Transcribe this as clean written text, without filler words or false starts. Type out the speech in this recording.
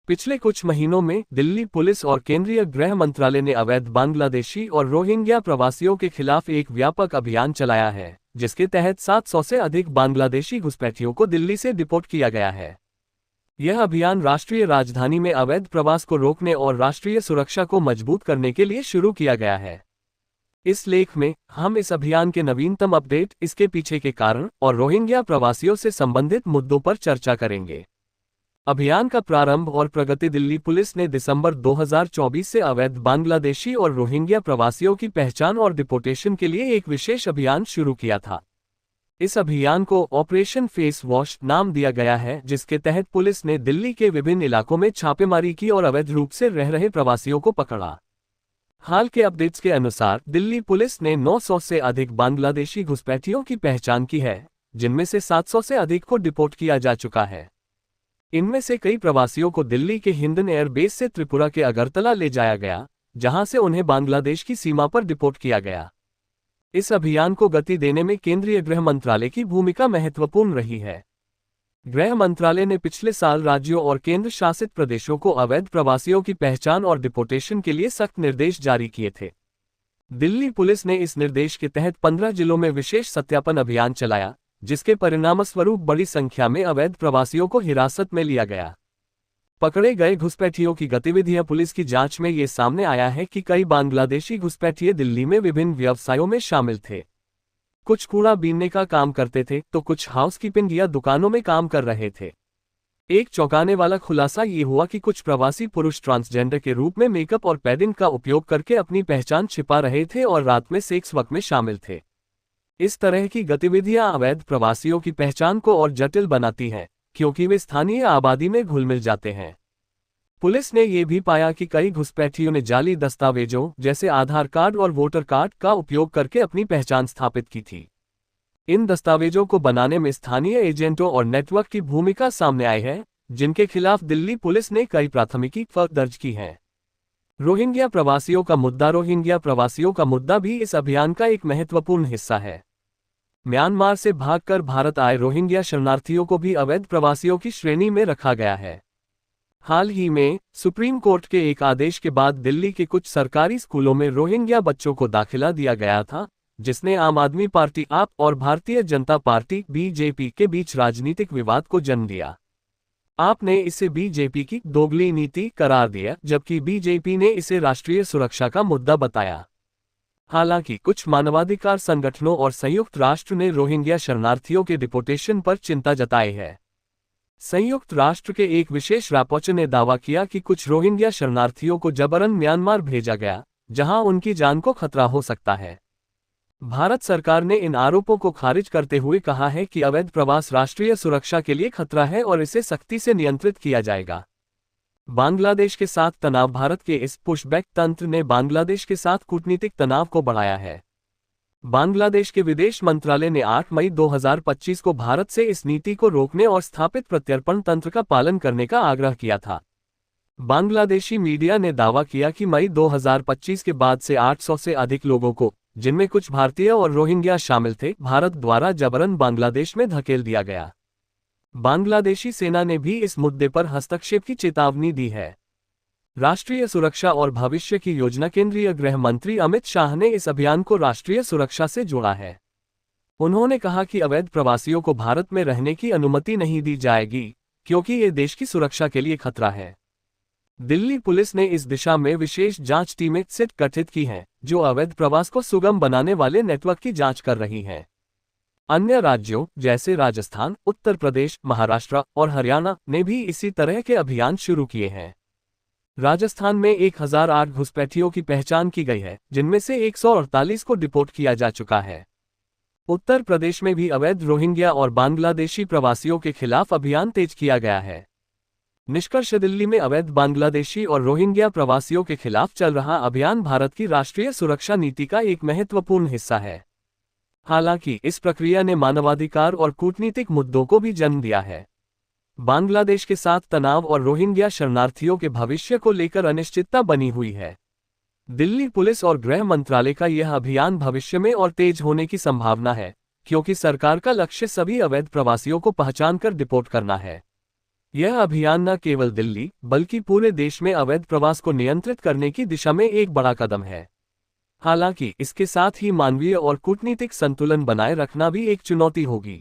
पिछले कुछ महीनों में दिल्ली पुलिस और केंद्रीय गृह मंत्रालय ने अवैध बांग्लादेशी और रोहिंग्या प्रवासियों के खिलाफ एक व्यापक अभियान चलाया है, जिसके तहत 700 से अधिक बांग्लादेशी घुसपैठियों को दिल्ली से डिपोर्ट किया गया है। यह अभियान राष्ट्रीय राजधानी में अवैध प्रवास को रोकने और राष्ट्रीय सुरक्षा को मजबूत करने के लिए शुरू किया गया है। इस लेख में हम इस अभियान के नवीनतम अपडेट, इसके पीछे के कारण और रोहिंग्या प्रवासियों से संबंधित मुद्दों पर चर्चा करेंगे। अभियान का प्रारंभ और प्रगति। दिल्ली पुलिस ने दिसंबर 2024 से अवैध बांग्लादेशी और रोहिंग्या प्रवासियों की पहचान और डिपोर्टेशन के लिए एक विशेष अभियान शुरू किया था। इस अभियान को ऑपरेशन फेस वॉश नाम दिया गया है, जिसके तहत पुलिस ने दिल्ली के विभिन्न इलाकों में छापेमारी की और अवैध रूप से रह रहे प्रवासियों को पकड़ा। हाल के अपडेट्स के अनुसार दिल्ली पुलिस ने 900 से अधिक बांग्लादेशी घुसपैठियों की पहचान की है, जिनमें से 700 से अधिक को डिपोर्ट किया जा चुका है। इनमें से कई प्रवासियों को दिल्ली के हिंडन एयरबेस से त्रिपुरा के अगरतला ले जाया गया, जहां से उन्हें बांग्लादेश की सीमा पर डिपोर्ट किया गया। इस अभियान को गति देने में केंद्रीय गृह मंत्रालय की भूमिका महत्वपूर्ण रही है। गृह मंत्रालय ने पिछले साल राज्यों और केंद्र शासित प्रदेशों को अवैध प्रवासियों की पहचान और डिपोर्टेशन के लिए सख्त निर्देश जारी किए थे। दिल्ली पुलिस ने इस निर्देश के तहत 15 जिलों में विशेष सत्यापन अभियान चलाया, जिसके परिणामस्वरूप बड़ी संख्या में अवैध प्रवासियों को हिरासत में लिया गया। पकड़े गए घुसपैठियों की गतिविधियां। पुलिस की जांच में ये सामने आया है कि कई बांग्लादेशी घुसपैठिए दिल्ली में विभिन्न व्यवसायों में शामिल थे। कुछ कूड़ा बीनने का काम करते थे, तो कुछ हाउसकीपिंग या दुकानों में काम कर रहे थे। एक चौंकाने वाला खुलासा ये हुआ कि कुछ प्रवासी पुरुष ट्रांसजेंडर के रूप में मेकअप और पैडिंग का उपयोग करके अपनी पहचान छिपा रहे थे और रात में सेक्स वर्क में शामिल थे। इस तरह की गतिविधियां अवैध प्रवासियों की पहचान को और जटिल बनाती हैं, क्योंकि वे स्थानीय आबादी में घुल मिल जाते हैं। पुलिस ने यह भी पाया कि कई घुसपैठियों ने जाली दस्तावेजों जैसे आधार कार्ड और वोटर कार्ड का उपयोग करके अपनी पहचान स्थापित की थी। इन दस्तावेजों को बनाने में स्थानीय एजेंटों और नेटवर्क की भूमिका सामने आई है, जिनके खिलाफ दिल्ली पुलिस ने कई प्राथमिकी दर्ज की है। रोहिंग्या प्रवासियों का मुद्दा। रोहिंग्या प्रवासियों का मुद्दा भी इस अभियान का एक महत्वपूर्ण हिस्सा है। म्यांमार से भागकर भारत आए रोहिंग्या शरणार्थियों को भी अवैध प्रवासियों की श्रेणी में रखा गया है। हाल ही में सुप्रीम कोर्ट के एक आदेश के बाद दिल्ली के कुछ सरकारी स्कूलों में रोहिंग्या बच्चों को दाखिला दिया गया था, जिसने आम आदमी पार्टी आप और भारतीय जनता पार्टी बीजेपी के बीच राजनीतिक विवाद को जन्म दिया। आप ने इसे बीजेपी की दोगली नीति करार दिया, जबकि बीजेपी ने इसे राष्ट्रीय सुरक्षा का मुद्दा बताया। हालांकि कुछ मानवाधिकार संगठनों और संयुक्त राष्ट्र ने रोहिंग्या शरणार्थियों के डिपोर्टेशन पर चिंता जताई है। संयुक्त राष्ट्र के एक विशेष रापोर्ट ने दावा किया कि कुछ रोहिंग्या शरणार्थियों को जबरन म्यांमार भेजा गया, जहां उनकी जान को खतरा हो सकता है। भारत सरकार ने इन आरोपों को खारिज करते हुए कहा है कि अवैध प्रवास राष्ट्रीय सुरक्षा के लिए खतरा है और इसे सख्ती से नियंत्रित किया जाएगा। बांग्लादेश के साथ तनाव। भारत के इस पुशबैक तंत्र ने बांग्लादेश के साथ कूटनीतिक तनाव को बढ़ाया है। बांग्लादेश के विदेश मंत्रालय ने 8 मई 2025 को भारत से इस नीति को रोकने और स्थापित प्रत्यर्पण तंत्र का पालन करने का आग्रह किया था। बांग्लादेशी मीडिया ने दावा किया कि मई 2025 के बाद से 800 से अधिक लोगों को, जिनमें कुछ भारतीय और रोहिंग्या शामिल थे, भारत द्वारा जबरन बांग्लादेश में धकेल दिया गया। बांग्लादेशी सेना ने भी इस मुद्दे पर हस्तक्षेप की चेतावनी दी है। राष्ट्रीय सुरक्षा और भविष्य की योजना। केंद्रीय गृह मंत्री अमित शाह ने इस अभियान को राष्ट्रीय सुरक्षा से जोड़ा है। उन्होंने कहा कि अवैध प्रवासियों को भारत में रहने की अनुमति नहीं दी जाएगी, क्योंकि ये देश की सुरक्षा के लिए खतरा है। दिल्ली पुलिस ने इस दिशा में विशेष जांच टीमें सेट गठित की हैं, जो अवैध प्रवास को सुगम बनाने वाले नेटवर्क की जांच कर रही हैं। अन्य राज्यों जैसे राजस्थान, उत्तर प्रदेश, महाराष्ट्र और हरियाणा ने भी इसी तरह के अभियान शुरू किए हैं। राजस्थान में 1008 घुसपैठियों की पहचान की गई है, जिनमें से 148 को डिपोर्ट किया जा चुका है। उत्तर प्रदेश में भी अवैध रोहिंग्या और बांग्लादेशी प्रवासियों के खिलाफ अभियान तेज किया गया है। निष्कर्ष। दिल्ली में अवैध बांग्लादेशी और रोहिंग्या प्रवासियों के खिलाफ चल रहा अभियान भारत की राष्ट्रीय सुरक्षा नीति का एक महत्वपूर्ण हिस्सा है। हालांकि इस प्रक्रिया ने मानवाधिकार और कूटनीतिक मुद्दों को भी जन्म दिया है। बांग्लादेश के साथ तनाव और रोहिंग्या शरणार्थियों के भविष्य को लेकर अनिश्चितता बनी हुई है। दिल्ली पुलिस और गृह मंत्रालय का यह अभियान भविष्य में और तेज होने की संभावना है, क्योंकि सरकार का लक्ष्य सभी अवैध प्रवासियों को पहचान कर डिपोर्ट करना है। यह अभियान न केवल दिल्ली बल्कि पूरे देश में अवैध प्रवास को नियंत्रित करने की दिशा में एक बड़ा कदम है। हालांकि इसके साथ ही मानवीय और कूटनीतिक संतुलन बनाए रखना भी एक चुनौती होगी।